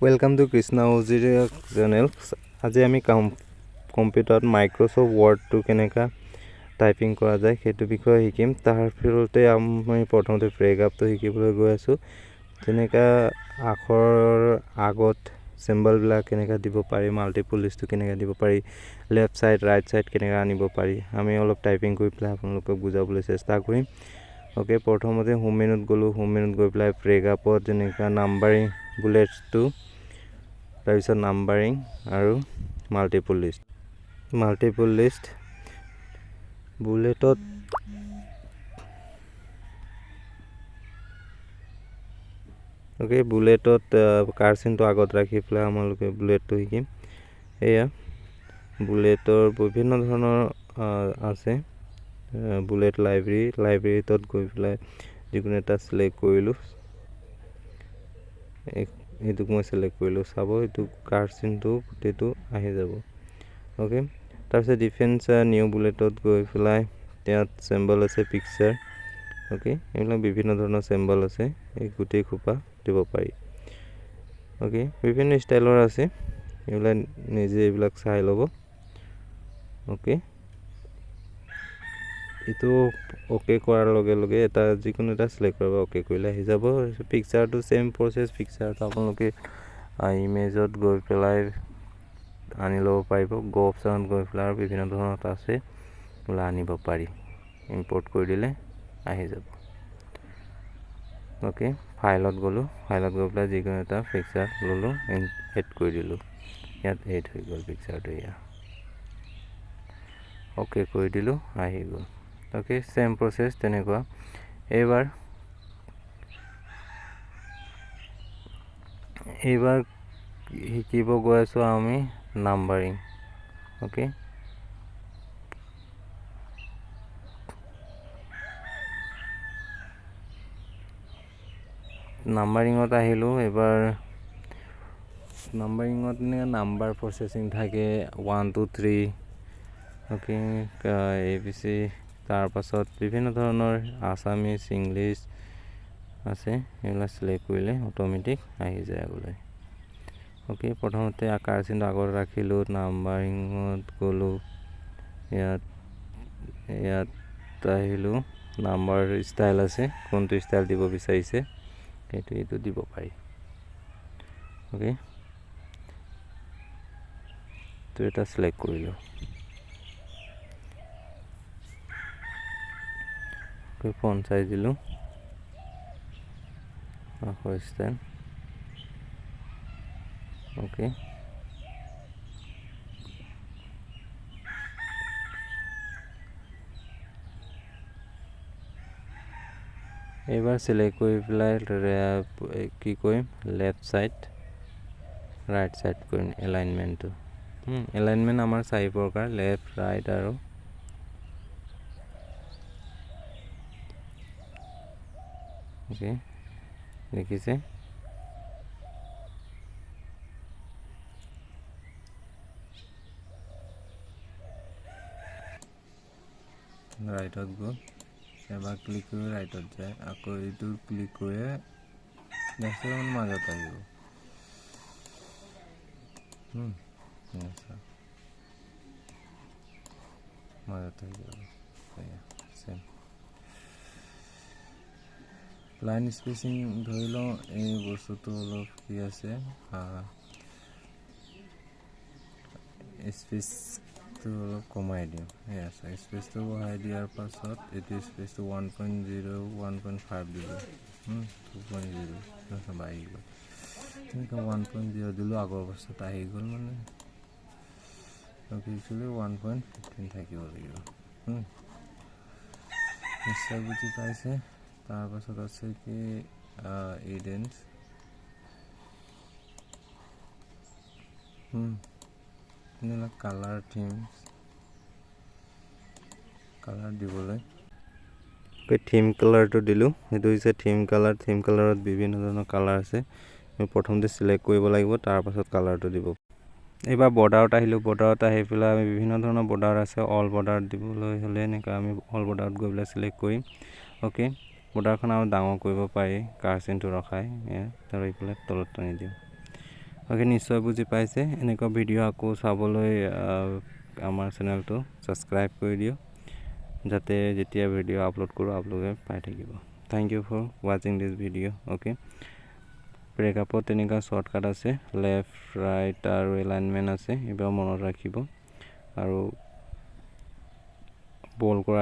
Welcome to Krishna Ujir channel. আজি আমি কম্পিউটাৰত মাইক্ৰসফট ওয়াৰ্ডটো কেনেকা টাইপিং কৰা যায় সেইটো বিষয়ে শিকিম। তাৰ ফলতে আমি প্ৰথমতে প্ৰেগাপটো শিকিবলৈ গৈ আছো। তেনেকা আখৰৰ আগত সিম্বল বিলাক কেনেকা দিব পাৰি, মাল্টিপল লিষ্টটো কেনেকা দিব পাৰি, লেফট সাইড ৰাইট সাইড কেনেকা আনিব পাৰি, আমি অলপ টাইপিং কৰি পেলাই আপোনালোকক বুজাবলৈ চেষ্টা কৰিম। ওকে, প্ৰথমতে হোম মেনুত গলো, হোম মেনুত গৈ পেলাই প্ৰেগাপত যেনেকা নাম্বাৰিং বুলেটটো, তাৰপিছত নাম্বাৰিং আৰু মাল্টিপল লিষ্ট বুলেটত ওকে বুলেটত কাৰ্চিনটো আগত ৰাখি পেলাই আমালোকে বুলেটটো শিকিম। এয়া বুলেটৰ বিভিন্ন ধৰণৰ আছে। বুলেট লাইব্ৰেৰীত গৈ পেলাই যিকোনো এটা সিলেক্ট কৰিলো, এইটোক মই সিলেক্ট কৰিলো, চাব এইটো কাৰ্চিনটো গোটেইটো আহি যাব। ওকে, তাৰপিছত ডিফেন্স নিউ বুলেটত গৈ পেলাই ইয়াত সিম্বল আছে পিকচাৰ। ওকে, এইবিলাক বিভিন্ন ধৰণৰ সিম্বল আছে, এই গোটেই খোপা দিব পাৰি। ওকে, বিভিন্ন ষ্টাইলৰ আছে, এইবিলাক নিজে এইবিলাক চাই ল'ব। ওকে, এইটো ওকে কৰাৰ লগে লগে এটা যিকোনো এটা সিলেক্ট কৰিব, ওকে কৰিলে আহি যাব। পিকচাৰটো সেম প্ৰসেস, পিকচাৰটো আপোনালোকে ইমেজত গৈ পেলাই আনি ল'ব পাৰিব। গো অপশ্যনত গৈ পেলাই আৰু বিভিন্ন ধৰণৰ আছে, ওলা আনিব পাৰি। ইম্পৰ্ট কৰি দিলে আহি যাব। ওকে, ফাইলত গ'লো, ফাইলত গৈ পেলাই যিকোনো এটা পিকচাৰ ল'লো, এড কৰি দিলো, ইয়াত এড হৈ গ'ল পিকচাৰটো। ইয়া ওকে কৰি দিলো, আহি গ'ল। ওকে, সেম প্ৰসেস তেনেকুৱা। এইবাৰ শিকিব গৈ আছো আমি নাম্বাৰিং। ওকে, নাম্বাৰিঙত আহিলো। এবাৰ নাম্বাৰিঙত নাম্বাৰ প্ৰসেসিং থাকে 1 2 3। ওকে, ABC, তাৰ পাছত বিভিন্ন ধৰণৰ আসামিজ, ইংলিছ আছে, এইবিলাক সিলেক্ট কৰিলে অটোমেটিক আহি যায় আগলৈ। ওকে, প্ৰথমতে কাৰ্চিনটো আগত ৰাখিলো, নাম্বাৰিঙত গ'লো, ইয়াত আহিলো, নাম্বাৰ ষ্টাইল আছে, কোনটো ষ্টাইল দিব বিচাৰিছে এইটো দিব পাৰি। ওকে, তো এটা সিলেক্ট কৰিলো, ফন্ট সাইজ দিলো, ষ্টাইল। ওকে, এইবাৰ সিলেক্ট কৰি পেলাই কি কৰিম, লেফট সাইড ৰাইট সাইড কৰিম এলাইনমেন্টটো। এলাইনমেন্ট আমাৰ 4 প্ৰকাৰ, লেফট ৰাইট আৰু ওকে, দেখিছে। ৰাইটত গ'ল, এবাৰ ক্লিক কৰি ৰাইটত যায়, আকৌ এইটো ক্লিক কৰি মাজত আহিব। মাজত আহি যাব। লাইন স্পেচিং ধৰি লওঁ, এই বস্তুটো অলপ কি আছে, স্পেচটো অলপ কমাই দিওঁ। স্পেচটো বঢ়াই দিয়াৰ পাছত এইটো স্পেচটো 1.0 1.5 দিলোঁ, 2.0 আহি গ'ল। তেনেকৈ 1.0 দিলোঁ, আগৰ অৱস্থাত আহি গ'ল। মানে একচুৱেলি 1.15 থাকিব লাগিব। নিশ্চয় বুজি পাইছে। তাৰপাছত আছে কি ইডেন্স, কালাৰ দিবলৈ থিম কালাৰটো দিলোঁ। সেইটো হৈছে থিম কালাৰ। থিম কালাৰত বিভিন্ন ধৰণৰ কালাৰ আছে, আমি প্ৰথমতে সিলেক্ট কৰিব লাগিব, তাৰপাছত কালাৰটো দিব। এইবাৰ বৰ্ডাৰত আহিলোঁ, বৰ্ডাৰত আহি পেলাই আমি বিভিন্ন ধৰণৰ বৰ্ডাৰ আছে, অল বৰ্ডাৰত দিবলৈ হ'লে এনেকৈ আমি অল বৰ্ডাৰত গৈ পেলাই সিলেক্ট কৰিম। ওকে, বৰ্ডাৰখন আৰু ডাঙৰ কৰিব পাৰি কাৰ্চিনটো ৰখাই, ধৰি পেলাই তলত টানি দিওঁ। ওকে নিশ্চয় বুজি পাইছে এনেকুৱা ভিডিও আকৌ চাবলৈ আমাৰ চেনেলটো সাবস্ক্ৰাইব কৰি দিও যাতে যেতিয়া ভিডিও আপলোড কৰো আপোনালোকে পাই থাকিব thank you for watching this video okay ব্ৰেকআপত তেনেকা শৰ্টকাট আছে লেফট ৰাইট আৰু এলাইনমেন্ট আছে এবাৰ মনত ৰাখিব আৰু বল কৰা